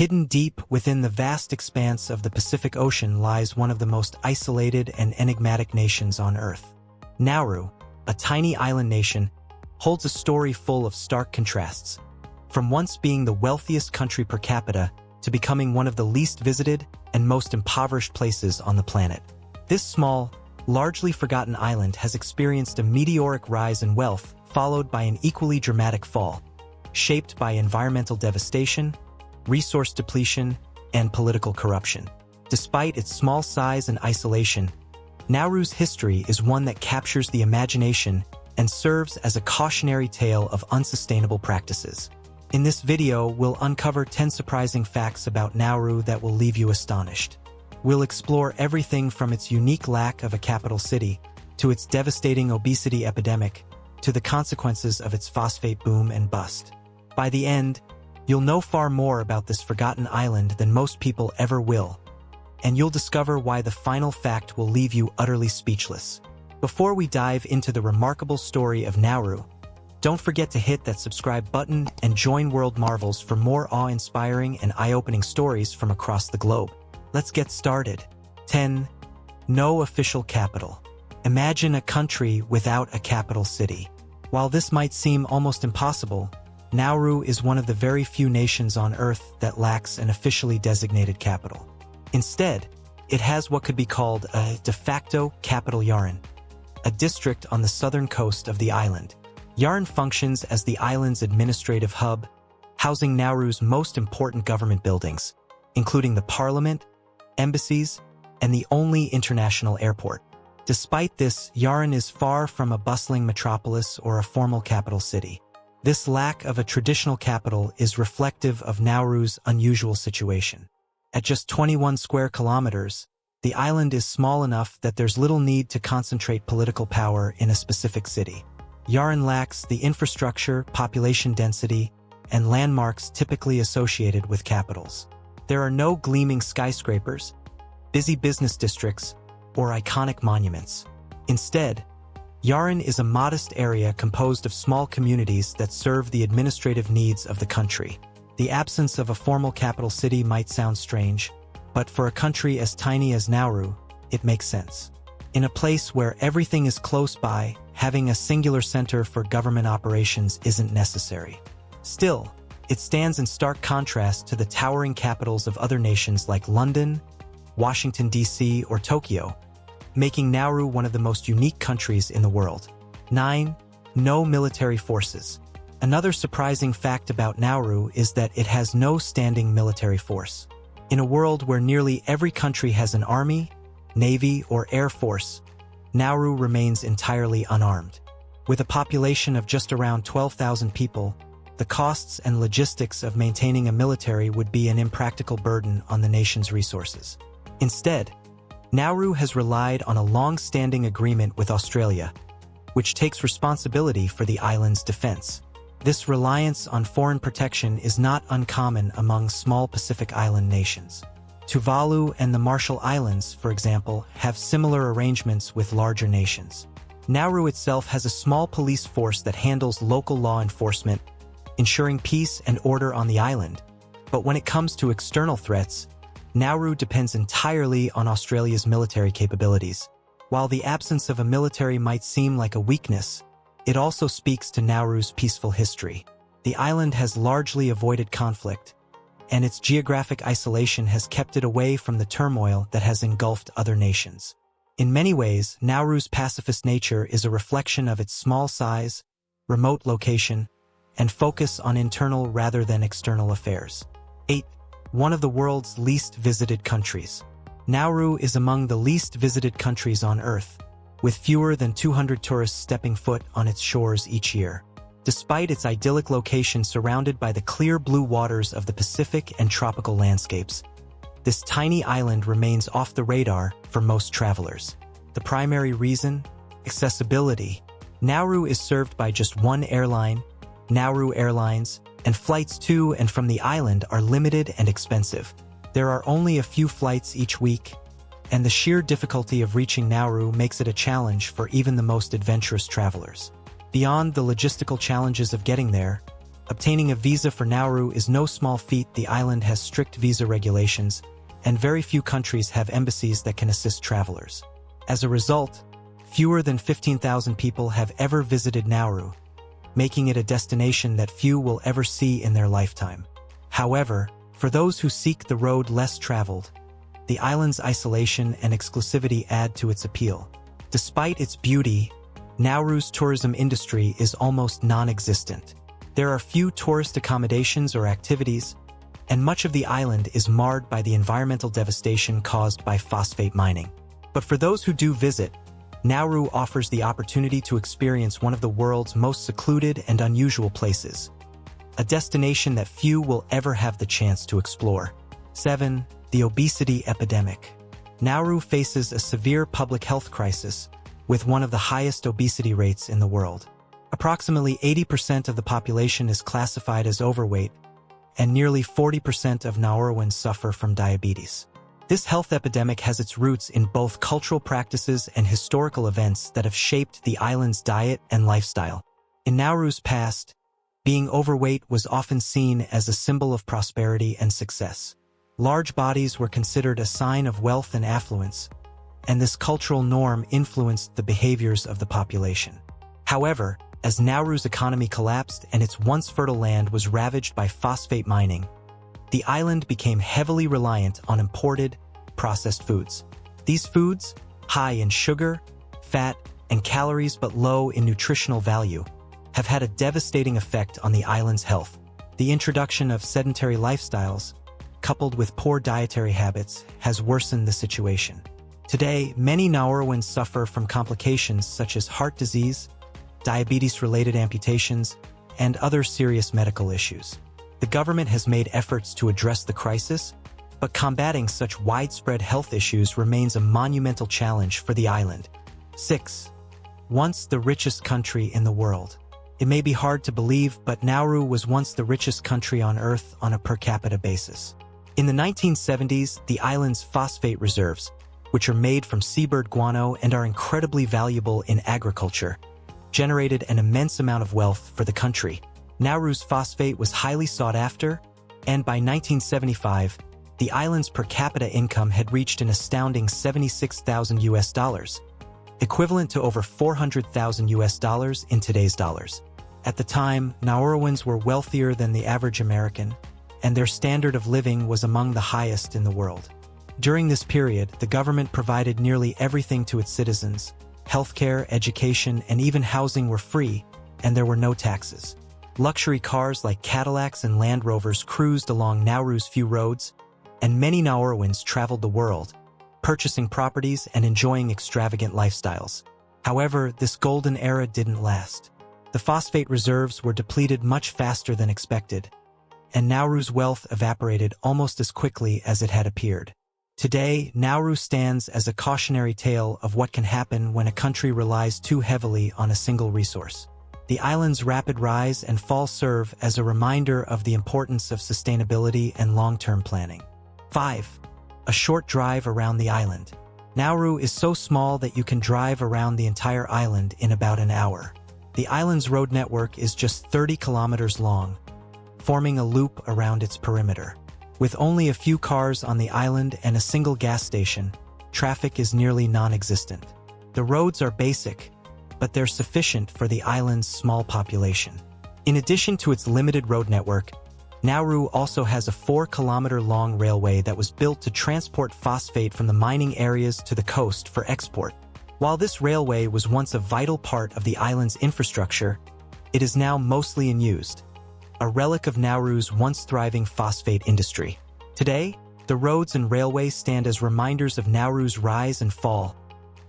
Hidden deep within the vast expanse of the Pacific Ocean lies one of the most isolated and enigmatic nations on Earth. Nauru, a tiny island nation, holds a story full of stark contrasts. From once being the wealthiest country per capita to becoming one of the least visited and most impoverished places on the planet. This small, largely forgotten island has experienced a meteoric rise in wealth followed by an equally dramatic fall, shaped by environmental devastation, resource depletion, and political corruption. Despite its small size and isolation, Nauru's history is one that captures the imagination and serves as a cautionary tale of unsustainable practices. In this video, we'll uncover 10 surprising facts about Nauru that will leave you astonished. We'll explore everything from its unique lack of a capital city, to its devastating obesity epidemic, to the consequences of its phosphate boom and bust. By the end, you'll know far more about this forgotten island than most people ever will, and you'll discover why the final fact will leave you utterly speechless. Before we dive into the remarkable story of Nauru, don't forget to hit that subscribe button and join World Marvels for more awe-inspiring and eye-opening stories from across the globe. Let's get started. 10. No official capital. Imagine a country without a capital city. While this might seem almost impossible, Nauru is one of the very few nations on Earth that lacks an officially designated capital. Instead, it has what could be called a de facto capital Yaren, a district on the southern coast of the island. Yaren functions as the island's administrative hub, housing Nauru's most important government buildings, including the parliament, embassies, and the only international airport. Despite this, Yaren is far from a bustling metropolis or a formal capital city. This lack of a traditional capital is reflective of Nauru's unusual situation. At just 21 square kilometers, the island is small enough that there's little need to concentrate political power in a specific city. Yaren lacks the infrastructure, population density, and landmarks typically associated with capitals. There are no gleaming skyscrapers, busy business districts, or iconic monuments. Instead, Yaren is a modest area composed of small communities that serve the administrative needs of the country. The absence of a formal capital city might sound strange, but for a country as tiny as Nauru, it makes sense. In a place where everything is close by, having a singular center for government operations isn't necessary. Still, it stands in stark contrast to the towering capitals of other nations like London, Washington, D.C., or Tokyo, making Nauru one of the most unique countries in the world. 9. No military forces. Another surprising fact about Nauru is that it has no standing military force. In a world where nearly every country has an army, navy, or air force, Nauru remains entirely unarmed. With a population of just around 12,000 people, the costs and logistics of maintaining a military would be an impractical burden on the nation's resources. Instead, Nauru has relied on a long-standing agreement with Australia, which takes responsibility for the island's defense. This reliance on foreign protection is not uncommon among small Pacific Island nations. Tuvalu and the Marshall Islands, for example, have similar arrangements with larger nations. Nauru itself has a small police force that handles local law enforcement, ensuring peace and order on the island. But when it comes to external threats, Nauru depends entirely on Australia's military capabilities. While the absence of a military might seem like a weakness, it also speaks to Nauru's peaceful history. The island has largely avoided conflict, and its geographic isolation has kept it away from the turmoil that has engulfed other nations. In many ways, Nauru's pacifist nature is a reflection of its small size, remote location, and focus on internal rather than external affairs. 8. One of the world's least visited countries. Nauru is among the least visited countries on Earth, with fewer than 200 tourists stepping foot on its shores each year. Despite its idyllic location surrounded by the clear blue waters of the Pacific and tropical landscapes, this tiny island remains off the radar for most travelers. The primary reason? Accessibility. Nauru is served by just one airline, Nauru Airlines, and flights to and from the island are limited and expensive. There are only a few flights each week, and the sheer difficulty of reaching Nauru makes it a challenge for even the most adventurous travelers. Beyond the logistical challenges of getting there, Obtaining a visa for Nauru is no small feat. The island has strict visa regulations, and very few countries have embassies that can assist travelers. As a result, fewer than 15,000 people have ever visited Nauru, making it a destination that few will ever see in their lifetime. However, for those who seek the road less traveled, the island's isolation and exclusivity add to its appeal. Despite its beauty, Nauru's tourism industry is almost non-existent. There are few tourist accommodations or activities, and much of the island is marred by the environmental devastation caused by phosphate mining. But for those who do visit, Nauru offers the opportunity to experience one of the world's most secluded and unusual places, a destination that few will ever have the chance to explore. 7. The obesity epidemic. Nauru faces a severe public health crisis, with one of the highest obesity rates in the world. Approximately 80% of the population is classified as overweight, and nearly 40% of Nauruans suffer from diabetes. This health epidemic has its roots in both cultural practices and historical events that have shaped the island's diet and lifestyle. In Nauru's past, being overweight was often seen as a symbol of prosperity and success. Large bodies were considered a sign of wealth and affluence, and this cultural norm influenced the behaviors of the population. However, as Nauru's economy collapsed and its once fertile land was ravaged by phosphate mining, the island became heavily reliant on imported, processed foods. These foods, high in sugar, fat, and calories but low in nutritional value, have had a devastating effect on the island's health. The introduction of sedentary lifestyles, coupled with poor dietary habits, has worsened the situation. Today, many Nauruans suffer from complications such as heart disease, diabetes-related amputations, and other serious medical issues. The government has made efforts to address the crisis, but combating such widespread health issues remains a monumental challenge for the island. 6. Once the richest country in the world. It may be hard to believe, but Nauru was once the richest country on Earth on a per capita basis. In the 1970s, the island's phosphate reserves, which are made from seabird guano and are incredibly valuable in agriculture, generated an immense amount of wealth for the country. Nauru's phosphate was highly sought after, and by 1975, the island's per capita income had reached an astounding $76,000, equivalent to over $400,000 in today's dollars. At the time, Nauruans were wealthier than the average American, and their standard of living was among the highest in the world. During this period, the government provided nearly everything to its citizens. Healthcare, education, and even housing were free, and there were no taxes. Luxury cars like Cadillacs and Land Rovers cruised along Nauru's few roads, and many Nauruans traveled the world, purchasing properties and enjoying extravagant lifestyles. However, this golden era didn't last. The phosphate reserves were depleted much faster than expected, and Nauru's wealth evaporated almost as quickly as it had appeared. Today, Nauru stands as a cautionary tale of what can happen when a country relies too heavily on a single resource. The island's rapid rise and fall serve as a reminder of the importance of sustainability and long-term planning. 5. A short drive around the island. Nauru is so small that you can drive around the entire island in about an hour. The island's road network is just 30 kilometers long, forming a loop around its perimeter. With only a few cars on the island and a single gas station, traffic is nearly non-existent. The roads are basic, but they're sufficient for the island's small population. In addition to its limited road network, Nauru also has a 4-kilometer-long railway that was built to transport phosphate from the mining areas to the coast for export. While this railway was once a vital part of the island's infrastructure, it is now mostly unused, a relic of Nauru's once thriving phosphate industry. Today, the roads and railways stand as reminders of Nauru's rise and fall,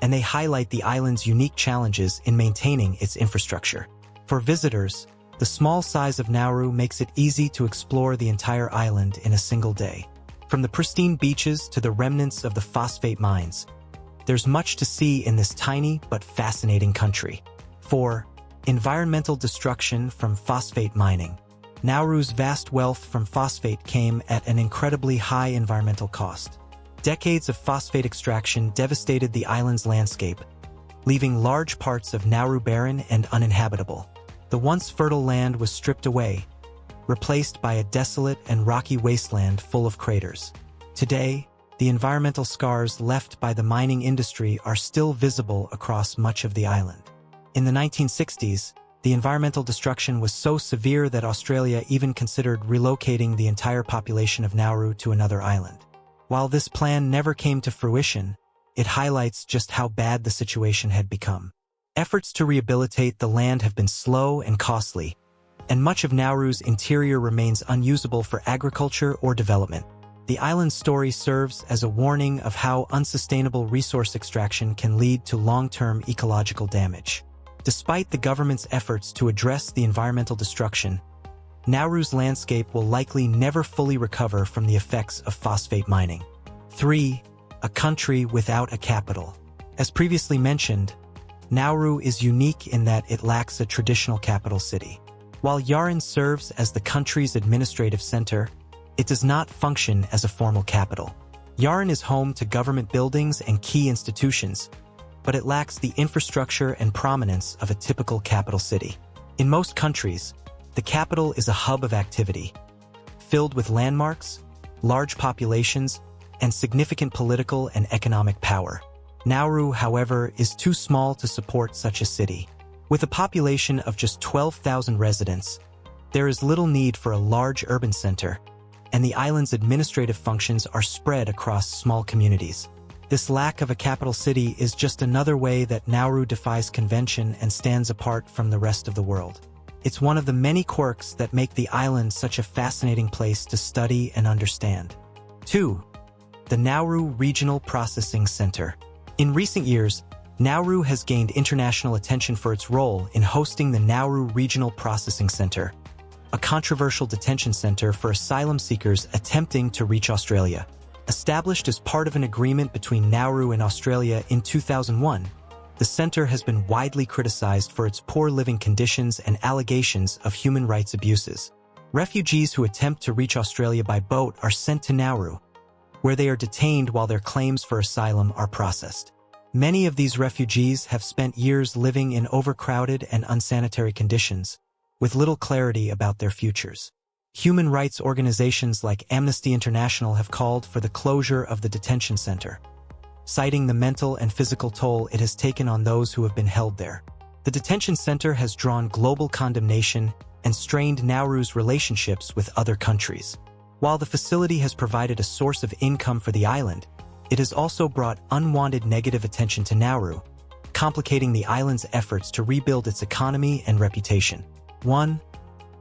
and they highlight the island's unique challenges in maintaining its infrastructure. For visitors, the small size of Nauru makes it easy to explore the entire island in a single day. From the pristine beaches to the remnants of the phosphate mines, there's much to see in this tiny but fascinating country. 4. Environmental destruction from phosphate mining. Nauru's vast wealth from phosphate came at an incredibly high environmental cost. Decades of phosphate extraction devastated the island's landscape, leaving large parts of Nauru barren and uninhabitable. The once fertile land was stripped away, replaced by a desolate and rocky wasteland full of craters. Today, the environmental scars left by the mining industry are still visible across much of the island. In the 1960s, the environmental destruction was so severe that Australia even considered relocating the entire population of Nauru to another island. While this plan never came to fruition, it highlights just how bad the situation had become. Efforts to rehabilitate the land have been slow and costly, and much of Nauru's interior remains unusable for agriculture or development. The island's story serves as a warning of how unsustainable resource extraction can lead to long-term ecological damage. Despite the government's efforts to address the environmental destruction, Nauru's landscape will likely never fully recover from the effects of phosphate mining. 3. A country without a capital. As previously mentioned, Nauru is unique in that it lacks a traditional capital city. While Yaren serves as the country's administrative center, it does not function as a formal capital. Yaren is home to government buildings and key institutions, but it lacks the infrastructure and prominence of a typical capital city. In most countries, the capital is a hub of activity, filled with landmarks, large populations, and significant political and economic power. Nauru, however, is too small to support such a city. With a population of just 12,000 residents, there is little need for a large urban center, and the island's administrative functions are spread across small communities. This lack of a capital city is just another way that Nauru defies convention and stands apart from the rest of the world. It's one of the many quirks that make the island such a fascinating place to study and understand. 2. The Nauru Regional Processing Center. In recent years, Nauru has gained international attention for its role in hosting the Nauru Regional Processing Center, a controversial detention center for asylum seekers attempting to reach Australia. Established as part of an agreement between Nauru and Australia in 2001, the center has been widely criticized for its poor living conditions and allegations of human rights abuses. Refugees who attempt to reach Australia by boat are sent to Nauru, where they are detained while their claims for asylum are processed. Many of these refugees have spent years living in overcrowded and unsanitary conditions, with little clarity about their futures. Human rights organizations like Amnesty International have called for the closure of the detention center, citing the mental and physical toll it has taken on those who have been held there. The detention center has drawn global condemnation and strained Nauru's relationships with other countries. While the facility has provided a source of income for the island, it has also brought unwanted negative attention to Nauru, complicating the island's efforts to rebuild its economy and reputation. 1.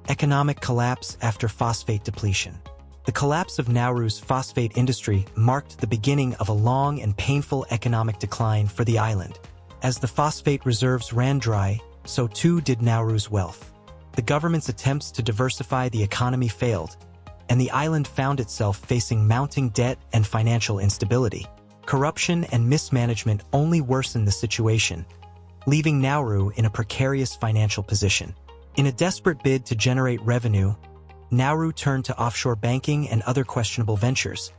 Economic collapse after phosphate depletion. The collapse of Nauru's phosphate industry marked the beginning of a long and painful economic decline for the island. As the phosphate reserves ran dry, so too did Nauru's wealth. The government's attempts to diversify the economy failed, and the island found itself facing mounting debt and financial instability. Corruption and mismanagement only worsened the situation, leaving Nauru in a precarious financial position. In a desperate bid to generate revenue, Nauru turned to offshore banking and other questionable ventures,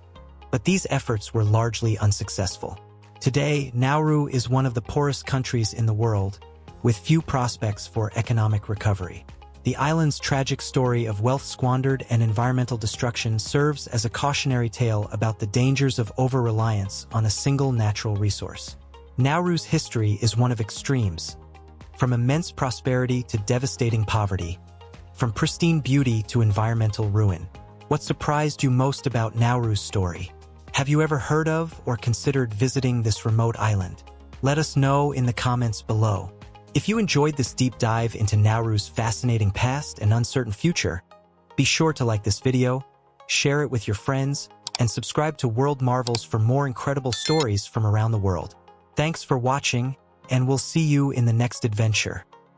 but these efforts were largely unsuccessful. Today, Nauru is one of the poorest countries in the world, with few prospects for economic recovery. The island's tragic story of wealth squandered and environmental destruction serves as a cautionary tale about the dangers of over-reliance on a single natural resource. Nauru's history is one of extremes, from immense prosperity to devastating poverty, from pristine beauty to environmental ruin. What surprised you most about Nauru's story? Have you ever heard of or considered visiting this remote island? Let us know in the comments below. If you enjoyed this deep dive into Nauru's fascinating past and uncertain future, be sure to like this video, share it with your friends, and subscribe to World Marvels for more incredible stories from around the world. Thanks for watching, and we'll see you in the next adventure.